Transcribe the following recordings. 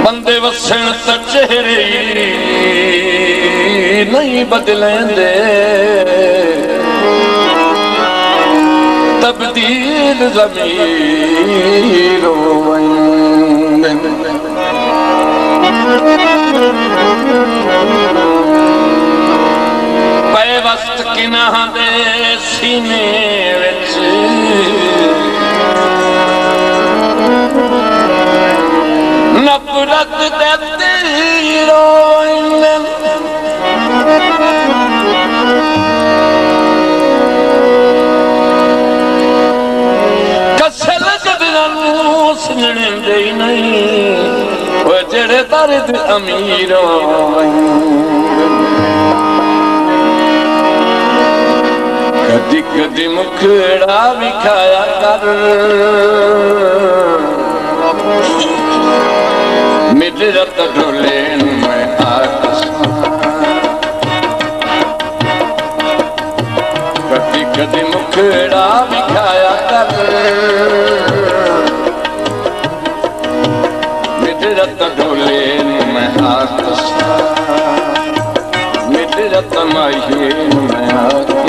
बंदे वसन त चेहरे नहीं बदलेंदे तब्दील ज़मीर पैवस्त किनाह दे सीने विच नफरत दे तीरो कसल कदरां सुनने दे नहीं वो जेड़े दर्द अमीरों कदी कदी मुखड़ा भी खाया कर मेरे रत ढोले मैं कदी कदी मुखड़ा भी खाया कर मेरे रत ढोले मैं मेरे रत माहिए मैं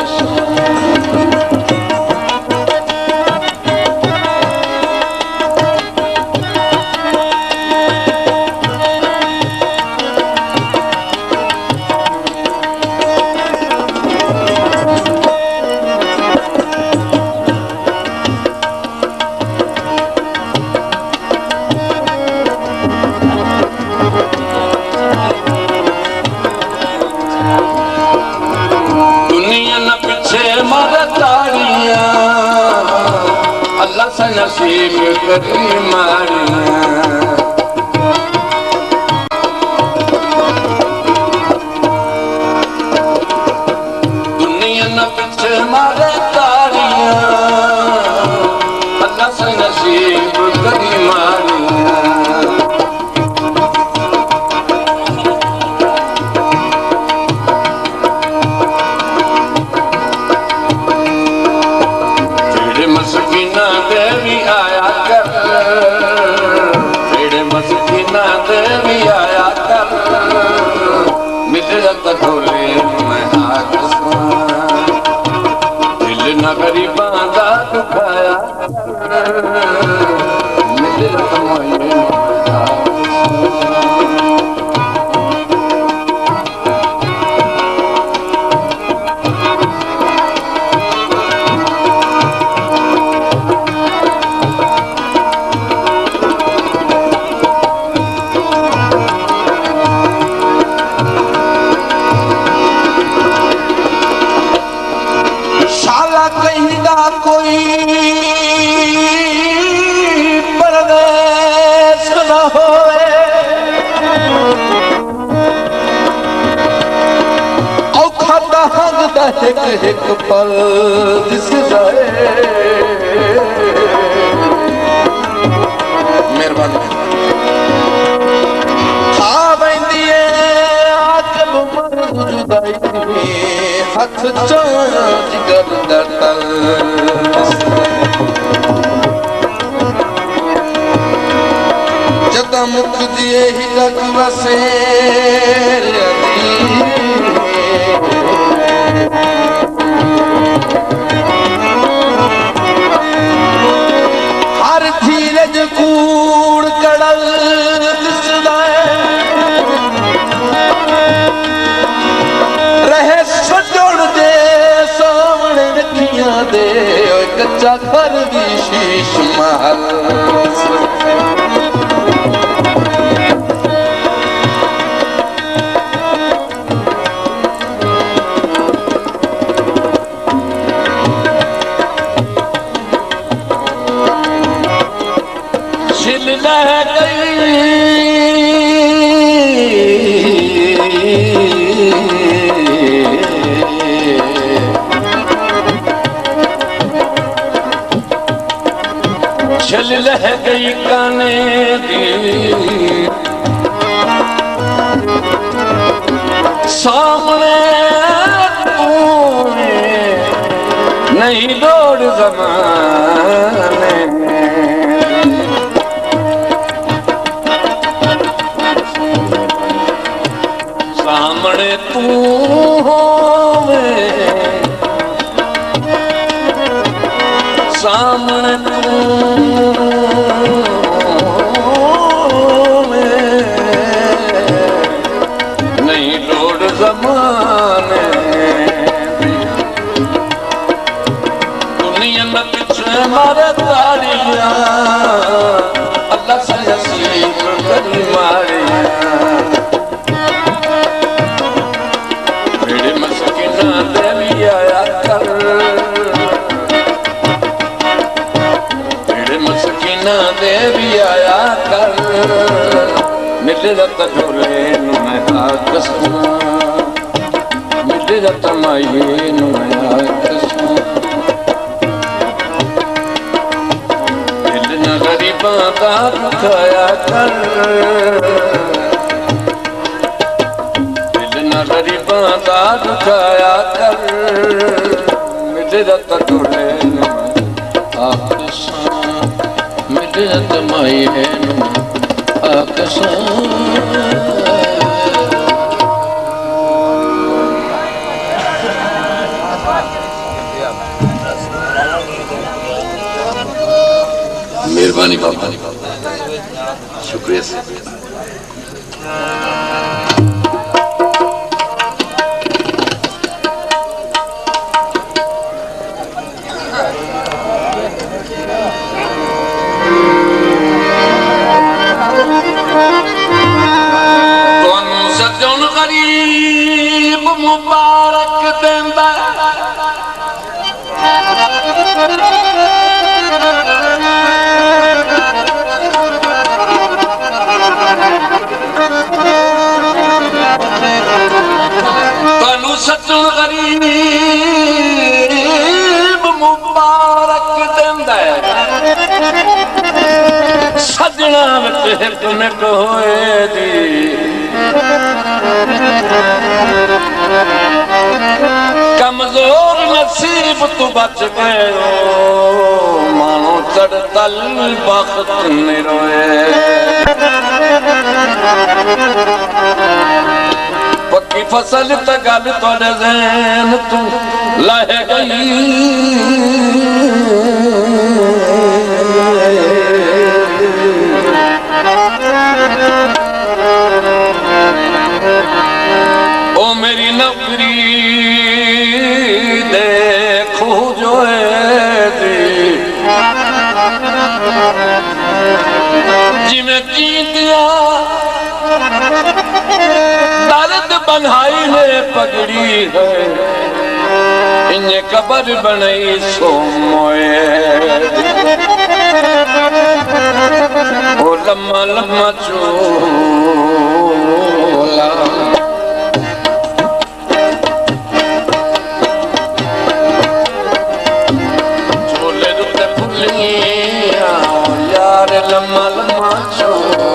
नसीब करी मारियां दुनिया न पीछे मारे तारियां अल्लाह से नसीब करी मारियां तेरे मस्किना देवी आया कर तेरे मस्किना देवी आया कर मिलत ढोले मैं दिल न गरीबां दा दुखाया मिलत मोए कोई परदेस न होए औखा दहग दहक एक पल दिस जाए मेहरबानी खा बैंदी आकब मर जुदाई हथ जिगर दतल जदा मुख दिए ही लग वसे हर धीरज कूड़ कड़ल दिसदा रहे सजोड़ दे सामने रखियां दे कच्चा घर दी शीश महल छिल लह गई छिल नहीं दौड़ ज़माने सामने तू होवे सामने तू होवे नहीं दौड़ ज़माने मारे तारिया अल्लाह से नसीब करी मारिया मेरे मस्किना दे भी आया कर मेरे मस्किना दे भी आया कर मिले तजोले मैं आकसमा मिले तमाये मैं आकसमा गरीबां दा दुखाया कर दिल ना गरीबां दा दुखाया कर मिले तोड़े आकसा मिले तमाये आकसा मेहरबानी बाबा शुक्रिया से सजन गरीब मुबारक देंदा सजन गरीब मुबारक देंदा सजना विच हिक मिट होए दी कमजोर नसीब तू बच गयो मानो चढ़तल बख्त निरोए पक्की फसल त गल तोड़े ज़हन तू लाहे गई ओ मेरी नौकरी देखो जो जिमें की दिया दर्द बन्हाई ने पगड़ी है इन्हें कबर बनाई सो मोए ओ लम्मा लम्मा चोला चोले रुते फुलिया यार लम्मा लम्मा चोला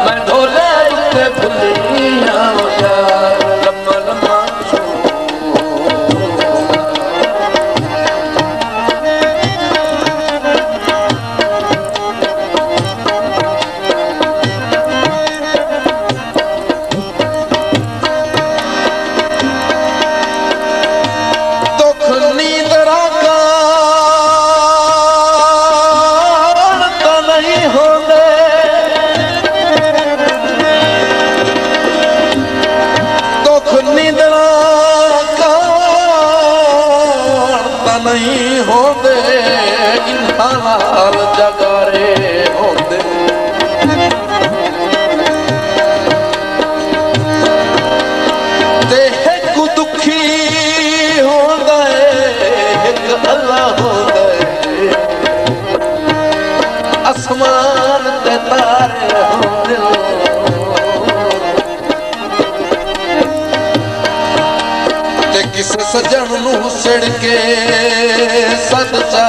मैं ढोले छेड़ के सच्चा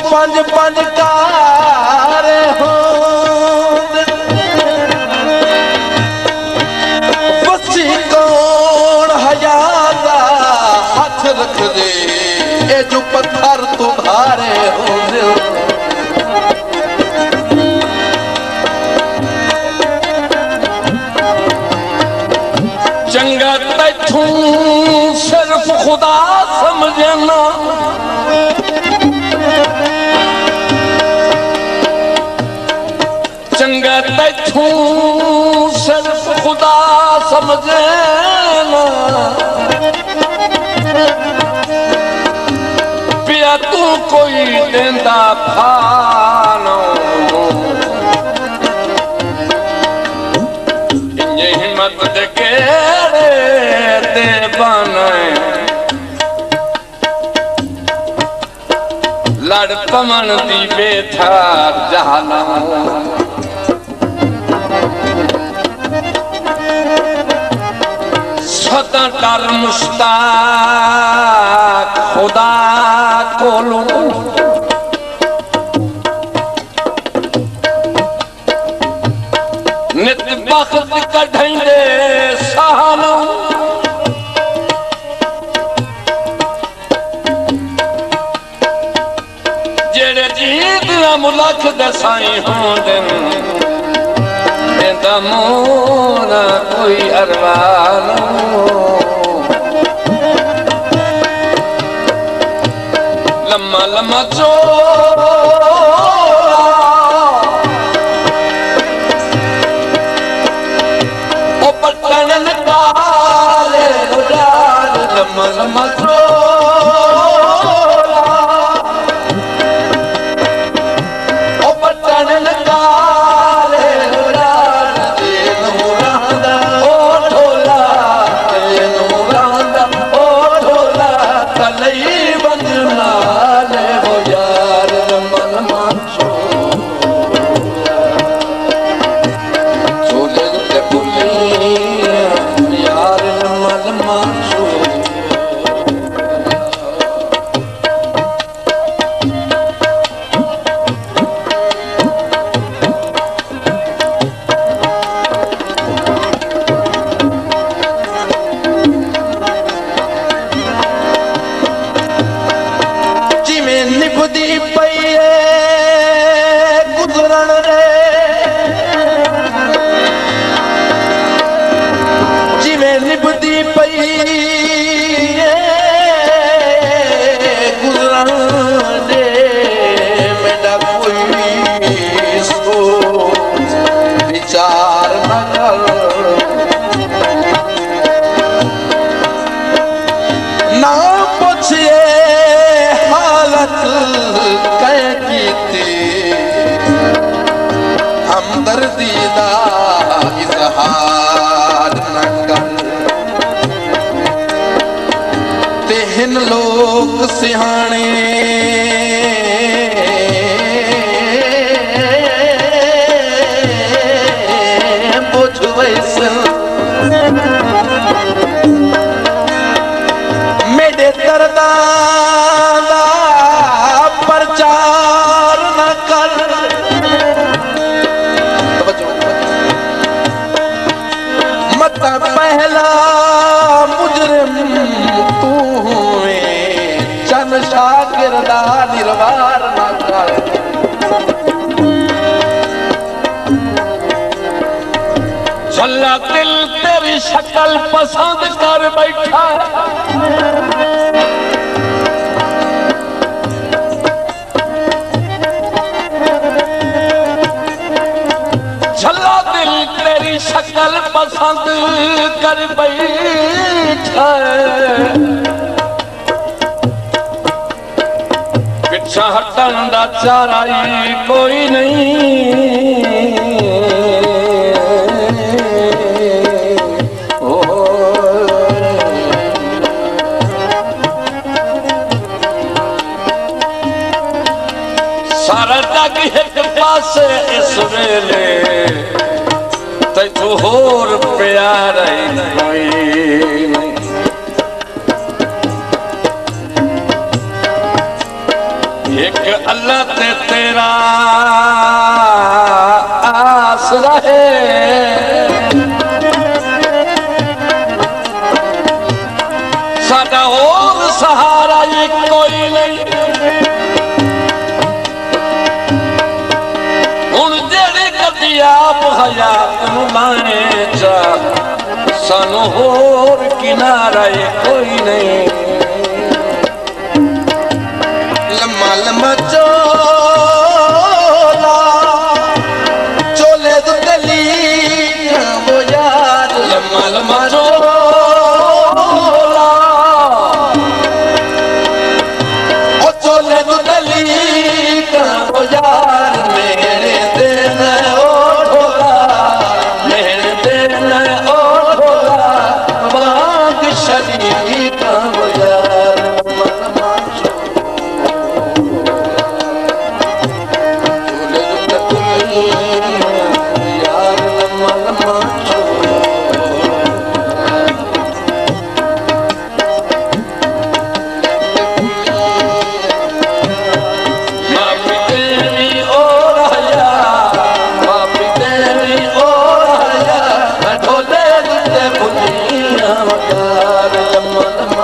पंज पंज कार हो बसी कौन हयादा हाथ रख दे ये जो पत्थर तुम्हारे हो चंगा तैथू सिर्फ खुदा समझना चंगा तैथू सिर्फ खुदा समझना पिया तू कोई देंदा फानो इन्हें हिम्मत दे केड़े दे बने लड़ पवन दी बेथा जहाना सदा कर मुश्ताक खुदा कोलो नित बख्त कढेंदे सानो जेड़े जीत मुलख दसाई होंदे मोना कोई अरमान लम्मा लम्मा चोला ओ पट्टन काले लम्मा लम्मा चोला ओ पट्टन निभदी पई गुजरण रे जिवें निभदी पई गुजरण रे मेरा कोई सोच विचार न कर ना पूछिए हमदर्दी दा इजहार न कर तेहन लोग सिहाने बुझ वैसन मेरे दर्दा प्रचार न कर मत पहला मुजरिम तू हुए चन शागिर्दा निर्वार न कर झल्ला दिल तेरी शक्ल पसंद कर बैठा शक्ल पसंद कर बैठा पिछा हटन दा चारा कोई नहीं सारा लग एक पासे इस वेले तैनू होर प्यार कोई एक अल्लाह ते तेरा आस रहे साडा होर सहारा ये कोई नहीं हुण जेड़ी कदी आप हयात नूं लाने चा सानू होर किनारा ये कोई नहीं लम्मा लम्मा चोले तो गली वो यार लम्मा लम्मा चोले तो गली वो यार मेरे दिन ओ ढोला मेरे दिन ओ ढोला बाग शरीर का वो यार Lama